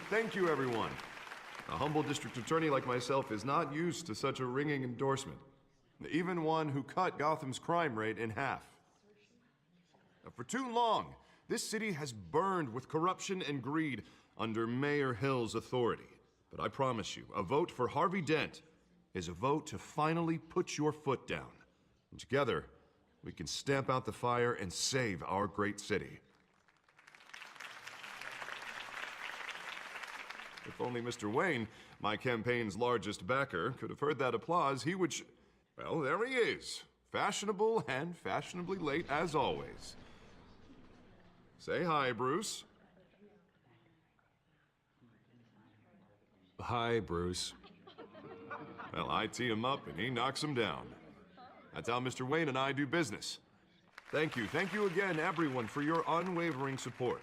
Thank you, everyone. A humble district attorney like myself is not used to such a ringing endorsement. Even one who cut Gotham's crime rate in half. For too long, this city has burned with corruption and greed under Mayor Hill's authority. But I promise you, a vote for Harvey Dent is a vote to finally put your foot down. And together, we can stamp out the fire and save our great city. If only Mr. Wayne, my campaign's largest backer, could have heard that applause, he would well, there he is. Fashionable and fashionably late as always. Say hi, Bruce. Hi, Bruce. Well, I tee him up and he knocks him down. That's how Mr. Wayne and I do business. Thank you again, everyone, for your unwavering support.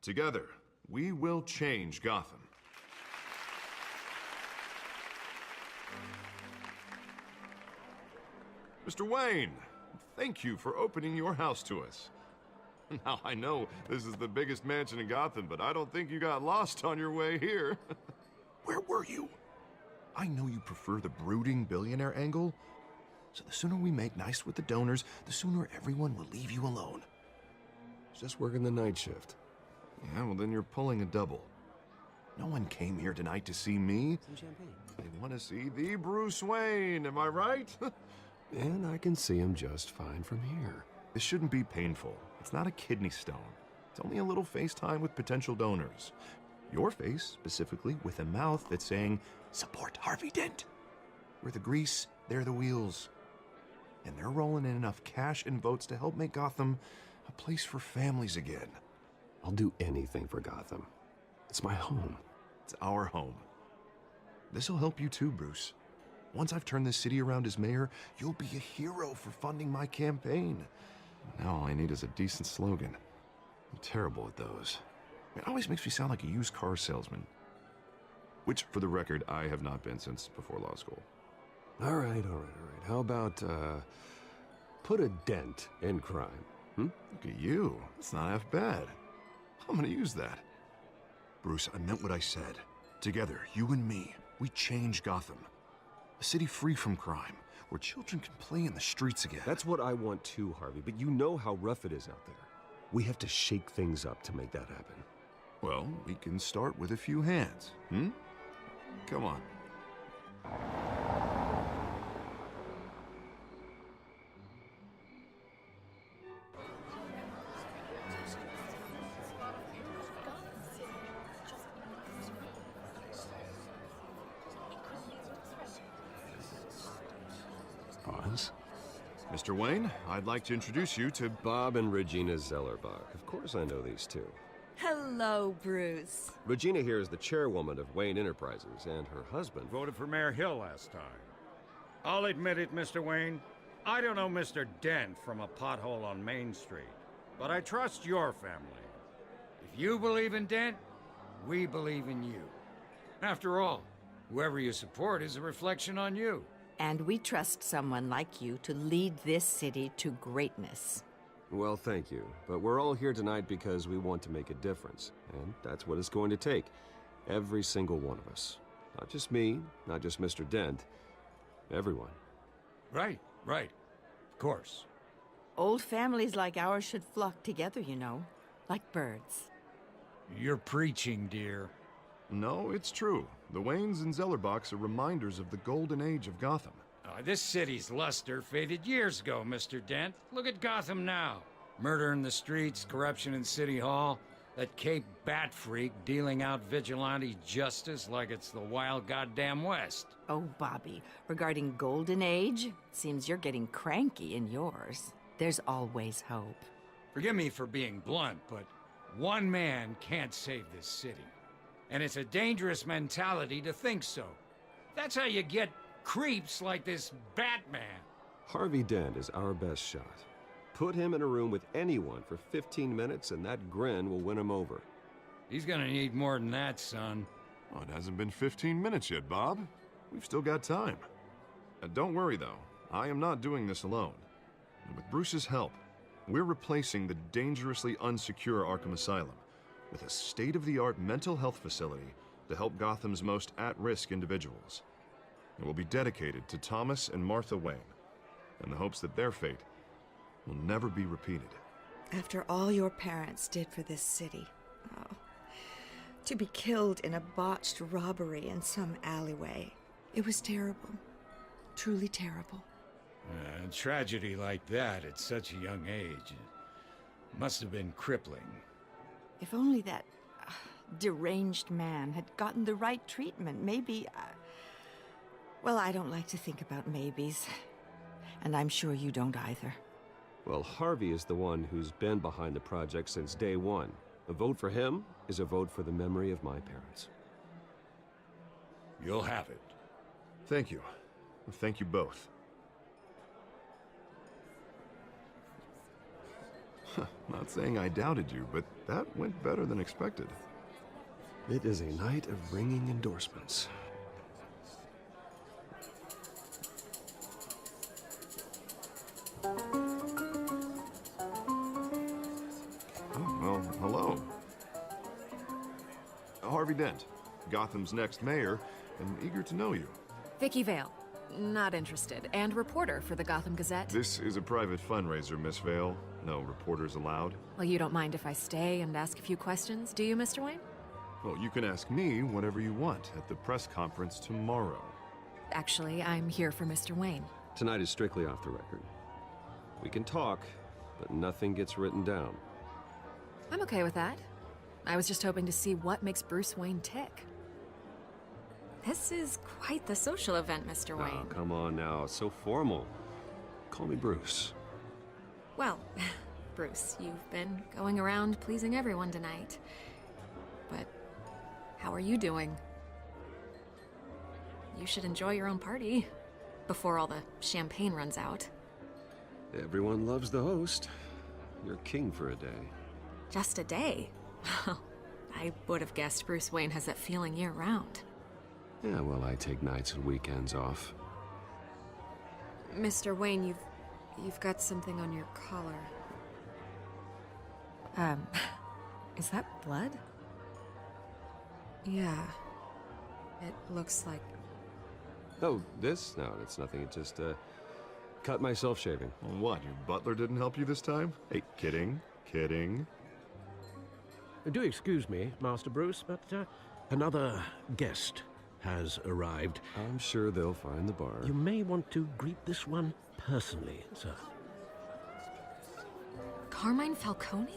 Together, we will change Gotham. Mr. Wayne, thank you for opening your house to us. Now, I know this is the biggest mansion in Gotham, but I don't think you got lost on your way here. Where were you? I know you prefer the brooding billionaire angle, so the sooner we make nice with the donors, the sooner everyone will leave you alone. Just working the night shift. Yeah, well then you're pulling a double. No one came here tonight to see me. Some champagne. They want to see the Bruce Wayne, am I right? And I can see him just fine from here. This shouldn't be painful. It's not a kidney stone. It's only a little FaceTime with potential donors. Your face, specifically, with a mouth that's saying, support Harvey Dent. We're the grease, they're the wheels. And they're rolling in enough cash and votes to help make Gotham a place for families again. I'll do anything for Gotham. It's my home. It's our home. This'll help you too, Bruce. Once I've turned this city around as mayor, you'll be a hero for funding my campaign. Now all I need is a decent slogan. I'm terrible at those. It always makes me sound like a used car salesman. Which, for the record, I have not been since before law school. All right. How about, put a dent in crime, Look at you. It's not half bad. I'm gonna use that. Bruce, I meant what I said. Together, you and me, we change Gotham. A city free from crime, where children can play in the streets again. That's what I want too, Harvey, but you know how rough it is out there. We have to shake things up to make that happen. Well, we can start with a few hands, Come on. Pause. Mr. Wayne, I'd like to introduce you to Bob and Regina Zellerbach. Of course I know these two. Hello, Bruce. Regina here is the chairwoman of Wayne Enterprises, and her husband... Voted for Mayor Hill last time. I'll admit it, Mr. Wayne. I don't know Mr. Dent from a pothole on Main Street, but I trust your family. If you believe in Dent, we believe in you. After all, whoever you support is a reflection on you. And we trust someone like you to lead this city to greatness. Well, thank you. But we're all here tonight because we want to make a difference. And that's what it's going to take. Every single one of us. Not just me, not just Mr. Dent. Everyone. Right. Of course. Old families like ours should flock together, you know, like birds. You're preaching, dear. No, it's true. The Waynes and Zellerbachs are reminders of the golden age of Gotham. This city's luster faded years ago, Mr. Dent. Look at Gotham now. Murder in the streets, corruption in City Hall, that Cape Bat freak dealing out vigilante justice like it's the wild goddamn West. Oh, Bobby, regarding Golden Age, seems you're getting cranky in yours. There's always hope. Forgive me for being blunt, but one man can't save this city. And it's a dangerous mentality to think so. That's how you get creeps like this Batman. Harvey Dent is our best shot. Put him in a room with anyone for 15 minutes and that grin will win him over. He's gonna need more than that, son. Oh, it hasn't been 15 minutes yet, Bob. We've still got time. Don't worry, though. I am not doing this alone. And with Bruce's help, We're replacing the dangerously unsecure Arkham Asylum with a state-of-the-art mental health facility to help Gotham's most at-risk individuals. It will be dedicated to Thomas and Martha Wayne, in the hopes that their fate will never be repeated. After all your parents did for this city, oh, to be killed in a botched robbery in some alleyway, it was terrible. Truly terrible. A tragedy like that at such a young age must have been crippling. If only that deranged man had gotten the right treatment, maybe... Well, I don't like to think about maybes. And I'm sure you don't either. Well, Harvey is the one who's been behind the project since day one. A vote for him is a vote for the memory of my parents. You'll have it. Thank you. Thank you both. Not saying I doubted you, but that went better than expected. It is a night of ringing endorsements. Well, hello. Harvey Dent, Gotham's next mayor, and eager to know you. Vicky Vale. Not interested. And reporter for the Gotham Gazette. This is a private fundraiser, Miss Vale. No reporters allowed. Well, you don't mind if I stay and ask a few questions, do you, Mr. Wayne? Well, you can ask me whatever you want at the press conference tomorrow. Actually, I'm here for Mr. Wayne. Tonight is strictly off the record. We can talk, but nothing gets written down. I'm okay with that. I was just hoping to see what makes Bruce Wayne tick. This is quite the social event, Mr. Wayne. Oh, come on now. It's so formal. Call me Bruce. Well, Bruce, you've been going around pleasing everyone tonight. But how are you doing? You should enjoy your own party before all the champagne runs out. Everyone loves the host. You're king for a day. Just a day? I would have guessed Bruce Wayne has that feeling year-round. Yeah, well, I take nights and weekends off. Mr. Wayne, you've got something on your collar. Is that blood? Yeah. It looks like... Oh, this? No, it's nothing. It just, cut myself shaving. What, your butler didn't help you this time? Hey, kidding, kidding. Do excuse me, Master Bruce, but another guest has arrived. I'm sure they'll find the bar. You may want to greet this one personally, sir. Carmine Falcone?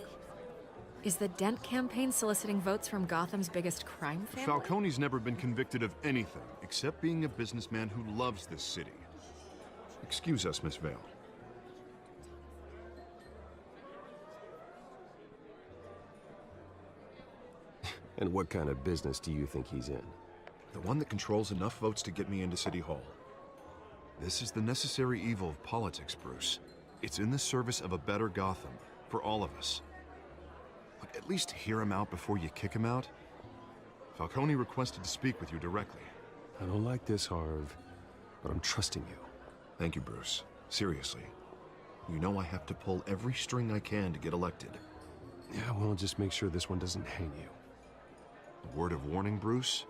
Is the Dent campaign soliciting votes from Gotham's biggest crime family? Falcone's never been convicted of anything except being a businessman who loves this city. Excuse us, Miss Vale. And what kind of business do you think he's in? The one that controls enough votes to get me into City Hall. This is the necessary evil of politics, Bruce. It's in the service of a better Gotham, for all of us. But at least hear him out before you kick him out. Falcone requested to speak with you directly. I don't like this, Harv, but I'm trusting you. Thank you, Bruce. Seriously. You know I have to pull every string I can to get elected. Yeah, well, just make sure this one doesn't hang you. A word of warning, Bruce?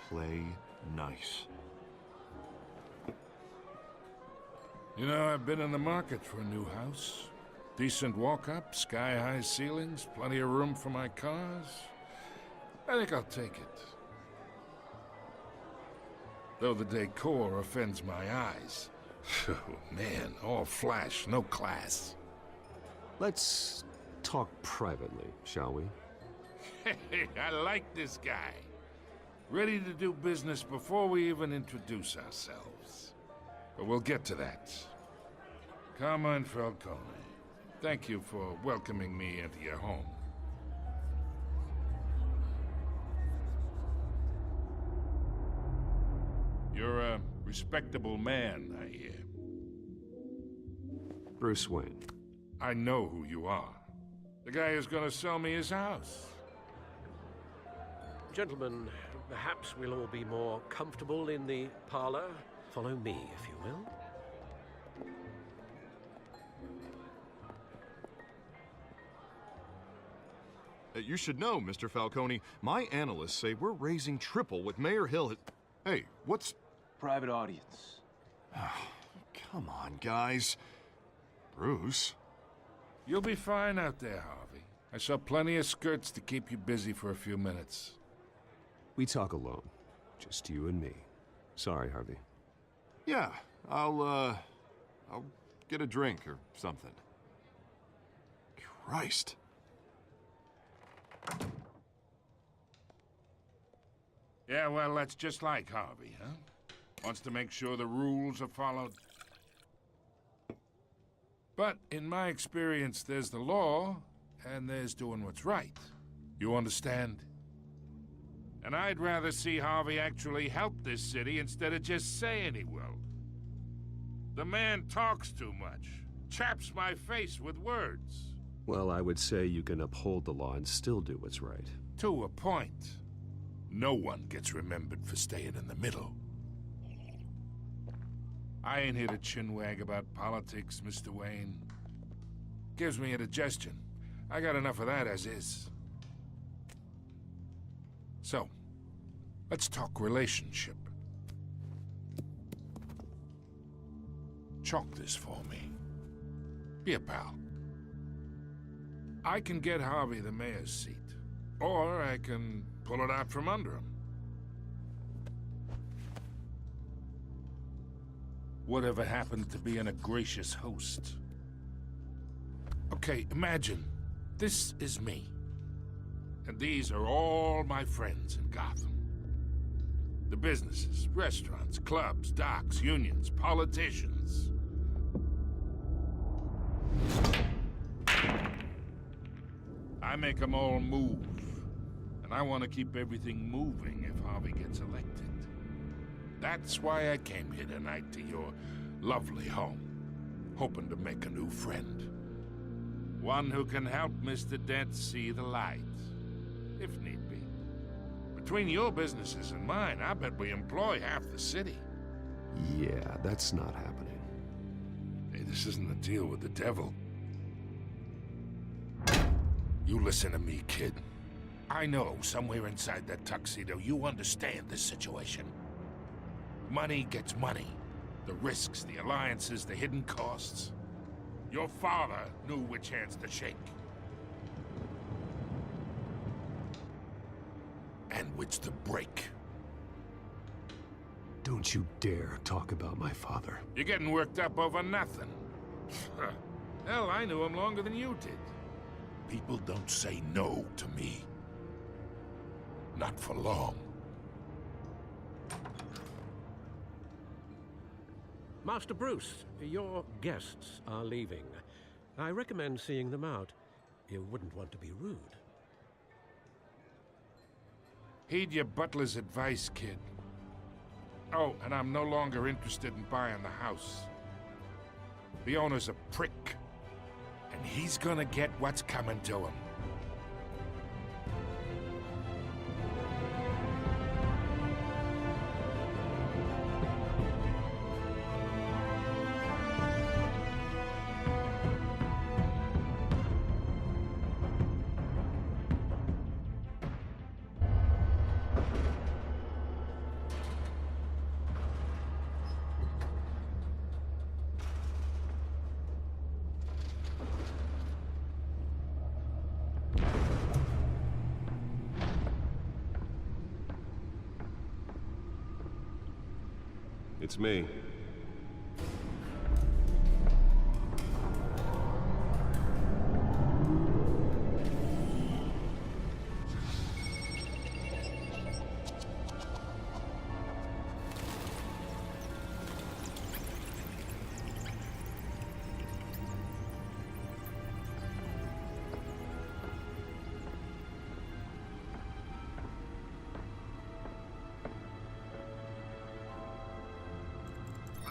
Play nice. You know, I've been in the market for a new house. Decent walk-up, sky-high ceilings, plenty of room for my cars. I think I'll take it. Though the decor offends my eyes. Oh, man, all flash, no class. Let's talk privately, shall we? Hey, I like this guy. Ready to do business before we even introduce ourselves. But we'll get to that. Carmine Falcone, thank you for welcoming me into your home. You're a respectable man, I hear. Bruce Wayne. I know who you are. The guy who's gonna sell me his house. Gentlemen, perhaps we'll all be more comfortable in the parlor. Follow me, if you will. You should know, Mr. Falcone, my analysts say we're raising triple with Mayor Hill. Hey, what's... Private audience. Come on, guys. Bruce? You'll be fine out there, Harvey. I saw plenty of skirts to keep you busy for a few minutes. We talk alone. Just you and me. Sorry, Harvey. Yeah, I'll get a drink or something. Christ. Yeah, well, that's just like Harvey, huh? Wants to make sure the rules are followed. But in my experience, there's the law, and there's doing what's right. You understand? And I'd rather see Harvey actually help this city instead of just saying he will. The man talks too much, chaps my face with words. Well, I would say you can uphold the law and still do what's right. To a point. No one gets remembered for staying in the middle. I ain't here to chinwag about politics, Mr. Wayne. Gives me indigestion. I got enough of that as is. So, let's talk relationship. Chalk this for me. Be a pal. I can get Harvey the mayor's seat, or I can pull it out from under him. Whatever happened to being a gracious host? Okay, imagine this is me. And these are all my friends in Gotham. The businesses, restaurants, clubs, docks, unions, politicians. I make them all move. And I want to keep everything moving if Harvey gets elected. That's why I came here tonight to your lovely home, hoping to make a new friend. One who can help Mr. Dent see the light, if need be. Between your businesses and mine, I bet we employ half the city. Yeah, that's not happening. Hey, this isn't a deal with the devil. You listen to me, kid. I know somewhere inside that tuxedo you understand this situation. Money gets money. The risks, the alliances, the hidden costs. Your father knew which hands to shake. And which to break. Don't you dare talk about my father. You're getting worked up over nothing. Hell, I knew him longer than you did. People don't say no to me. Not for long. Master Bruce, your guests are leaving. I recommend seeing them out. You wouldn't want to be rude. Heed your butler's advice, kid. Oh, and I'm no longer interested in buying the house. The owner's a prick. And he's gonna get what's coming to him. It's me.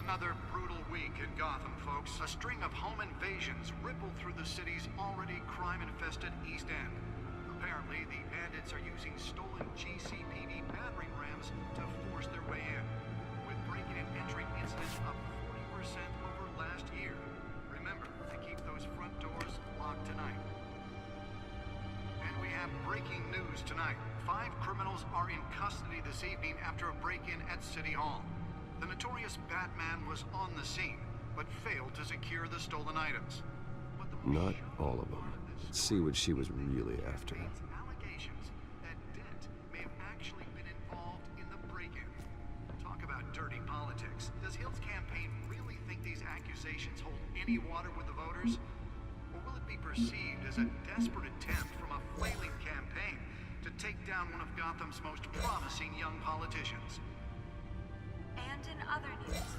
Another brutal week in Gotham, folks. A string of home invasions rippled through the city's already crime-infested East End. Apparently, the bandits are using stolen GCPD battering rams to force their way in, with break-in and entry incidents up 40% over last year. Remember to keep those front doors locked tonight. And we we have breaking news tonight. 5 criminals are in custody this evening after a break-in at City Hall. The notorious Batman was on the scene, but failed to secure the stolen items. But the Not all of them. Let's see what she was really after. allegations that Dent may have actually been involved in the break-in. Talk about dirty politics. Does Hill's campaign really think these accusations hold any water with the voters? Or will it be perceived as a desperate attempt from a flailing campaign to take down one of Gotham's most promising young politicians? And in other news,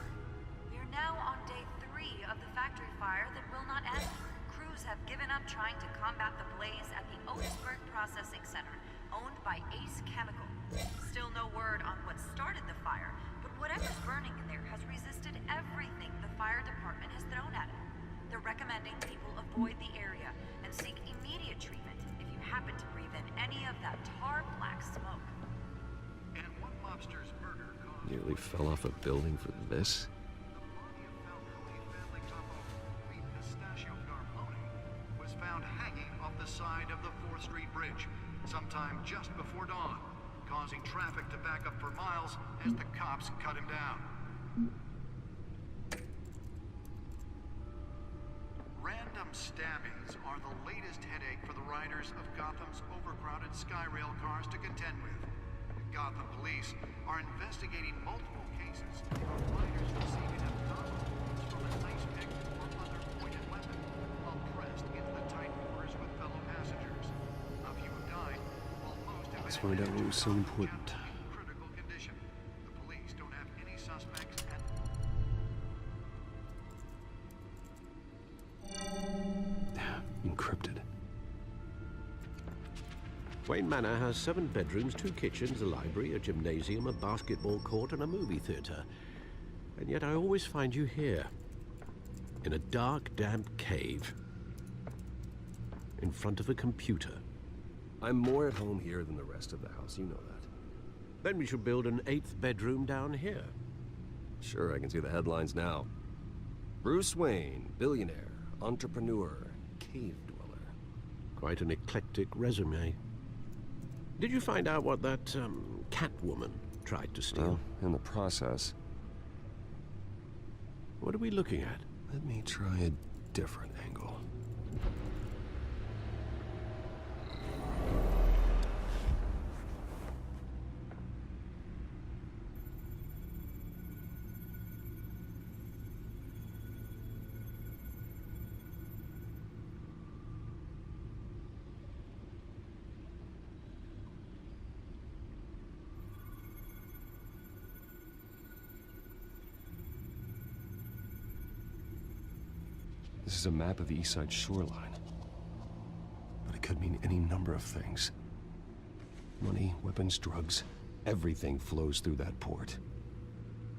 we are now on day 3 of the factory fire that will not end. Crews have given up trying to combat the blaze at the Otisburg Processing Center, owned by Ace Chemical. Still no word on what started the fire, but whatever's burning in there has resisted everything the fire department has thrown at it. They're recommending people avoid the area and seek immediate treatment if you happen to breathe in any of that tar black smoke. And one mobster's murder caused Nearly fell off a building for this? was found hanging off the side of the 4th Street Bridge sometime just before dawn, causing traffic to back up for miles as the cops cut him down. Random stabbings are the latest headache for the riders of Gotham's overcrowded Skyrail cars to contend with. Gotham police are investigating multiple cases of riders receiving abdominal wounds from an ice pick or other pointed weapon while pressed into the tight quarters with fellow passengers. A few have died, while most have Let's been find out what was so important. in critical condition. The police don't have any suspects at Encrypted. Wayne Manor has 7 bedrooms, 2 kitchens, a library, a gymnasium, a basketball court, and a movie theater. And yet I always find you here, in a dark, damp cave, in front of a computer. I'm more at home here than the rest of the house, you know that. Then we should build an 8th bedroom down here. Sure, I can see the headlines now. Bruce Wayne, billionaire, entrepreneur, cave dweller. Quite an eclectic resume. Did you find out what that, Catwoman tried to steal? Well, in the process. What are we looking at? Let me try a different angle. This is a map of the East Side shoreline. But it could mean any number of things. Money, weapons, drugs, everything flows through that port.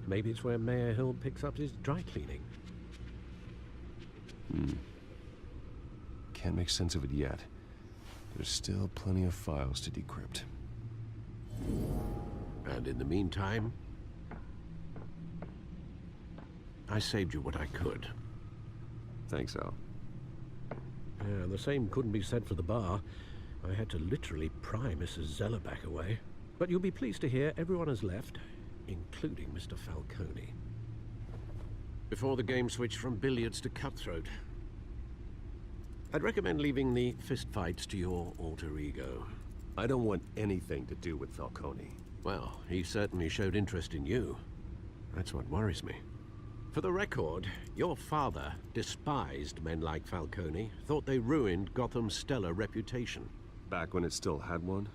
Maybe it's where Mayor Hill picks up his dry cleaning. Can't make sense of it yet. There's still plenty of files to decrypt. And in the meantime, I saved you what I could. Thanks, Al. Yeah, the same couldn't be said for the bar. I had to literally pry Mrs. Zellerback away. But you'll be pleased to hear everyone has left, including Mr. Falcone. Before the game switched from billiards to cutthroat. I'd recommend leaving the fistfights to your alter ego. I don't want anything to do with Falcone. Well, he certainly showed interest in you. That's what worries me. For the record, your father despised men like Falcone, thought they ruined Gotham's stellar reputation. Back when it still had one?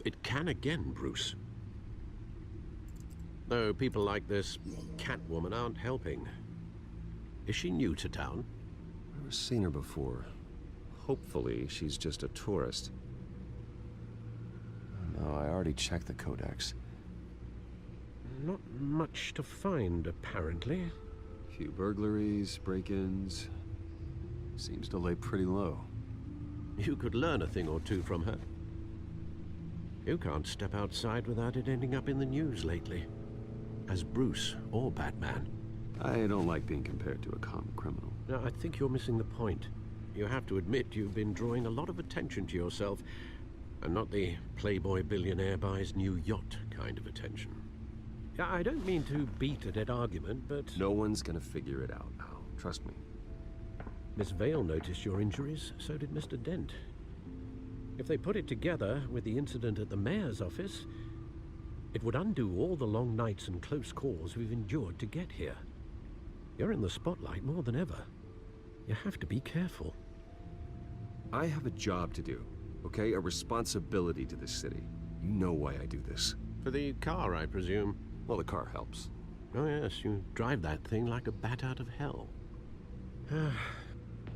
It can again, Bruce. Though people like this Catwoman aren't helping. Is she new to town? Never seen her before. Hopefully, she's just a tourist. No, I already checked the codex. Not much to find, apparently. Few burglaries, break-ins. Seems to lay pretty low. You could learn a thing or two from her. You can't step outside without it ending up in the news lately. As Bruce or Batman. I don't like being compared to a common criminal. No, I think you're missing the point. you have to admit you've been drawing a lot of attention to yourself, and not the playboy billionaire buys new yacht kind of attention. Yeah, I don't mean to beat a dead argument, but... No one's gonna figure it out, Al. Trust me. Miss Vale noticed your injuries, so did Mr. Dent. If they put it together with the incident at the mayor's office, it would undo all the long nights and close calls we've endured to get here. You're in the spotlight more than ever. You have to be careful. I have a job to do, okay? A responsibility to this city. You know why I do this. For the car, I presume. Well, the car helps. Oh yes, you drive that thing like a bat out of hell.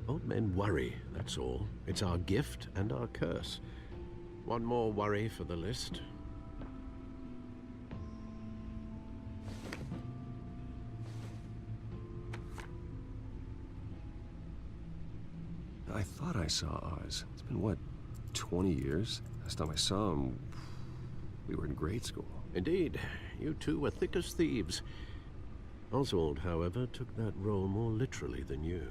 Old men worry, that's all. It's our gift and our curse. One more worry for the list. I thought I saw Oz. It's been, what, 20 years? Last time I saw him, we were in grade school. Indeed, you two were thick as thieves. Oswald, however, took that role more literally than you.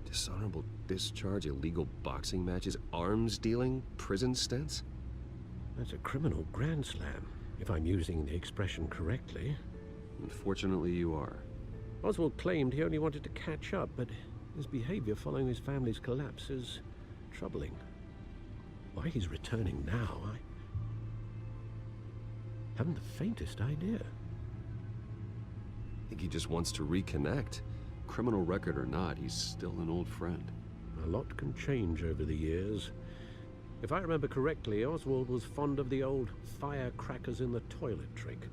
Dishonorable discharge, illegal boxing matches, arms dealing, prison stints? That's a criminal grand slam, if I'm using the expression correctly. Unfortunately, you are. Oswald claimed he only wanted to catch up, but his behavior following his family's collapse is troubling. Why he's returning now, I haven't the faintest idea. I think he just wants to reconnect. Criminal record or not, he's still an old friend. A lot can change over the years. If I remember correctly, Oswald was fond of the old firecrackers in the toilet trick.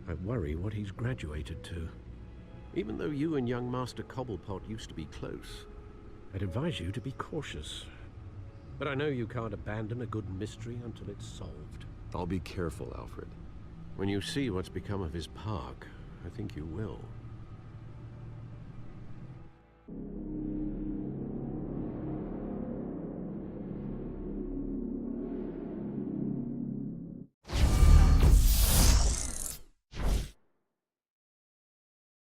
I worry what he's graduated to. Even though you and young Master Cobblepot used to be close, I'd advise you to be cautious. But I know you can't abandon a good mystery until it's solved. I'll be careful, Alfred. When you see what's become of his park, I think you will.